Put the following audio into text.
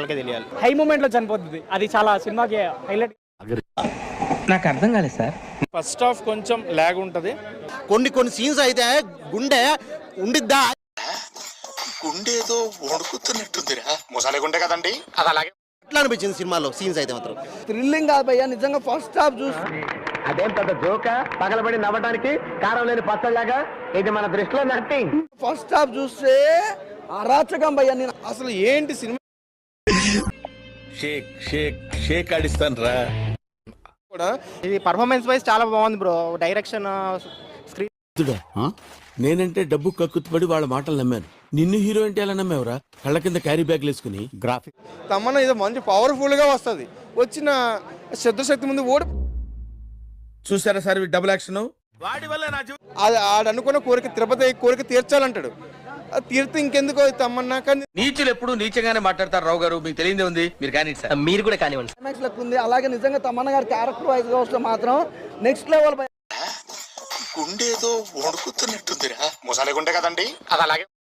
వాళ్ళకే తెలియాలి. High moment లో చనిపోతుంది, అది చాలా సినిమాకి హైలైట్. నాకు అర్థం కాలేదు సార్. ఫస్ట్ హాఫ్ కొంచెం లాగ్ ఉంటది. కొన్ని సీన్స్ అయితే గుండె ఉండిద్దా, గుండేదో వణుకుతున్నట్టుందిరా. మొసాలే గుండె కదండి, అది అలాగే ఎట్లా అనిపించింది సినిమాలో సీన్స్ అయితే మాత్రం. థ్రిల్లింగ్ కాదు భయ్యా, నిజంగా ఫస్ట్ హాఫ్ చూసి అదేం పెద్ద జోక పగలబడి నవ్వడానికి కారం లేని పచ్చలాగా ఇది మన దృష్టిలో నథింగ్. ఫస్ట్ హాఫ్ చూస్తే అరాచకం భయ్యా. నేను అసలు ఏంటి సినిమా షేక్ షేక్ షేక్ ఆడిస్తాను రా. కూడా ఇది పర్ఫార్మెన్స్ వైజ్ చాలా బాగుంది బ్రో. Direction, screen. నేనంటే డబ్బు కక్కుతుపడి వాళ్ళ మాటలు నమ్మాను. నిన్ను హీరో అంటే ఎలా నమ్మావురా? కళ్ళ కింద క్యారీ బ్యాగ్ వేసుకుని. గ్రాఫిక్ తమన్నా ఇది మంచి పవర్ఫుల్ గా వస్తుంది. వచ్చిన శత్రుశక్తి ముందు ఓడి చూసారా సార్ డబుల్ యాక్షన్. అది ఆడనుకున్న తిరుపతి కోరిక తీర్చాలంటాడు. అది తీర్తే ఇంకెందుకో తమన్నా. కానీ నీచులు ఎప్పుడు నీచంగానే మాట్లాడతారు రావు గారు, మీకు తెలియదే ఉంది. మీరు కానీ సార్, మీరు కూడా కానివ్వండి. క్లైమాక్స్ లెక్క ఉంది. అలాగే నిజంగా తమన్నా గారి క్యారెక్టర్ వైజ్ గా వస్తే మాత్రం నెక్స్ట్ లెవెల్ భయ్యా. గుండేదో వణుకుతున్నట్టుందిరా. మొసాలే గుండె కదండి, అది అలాగే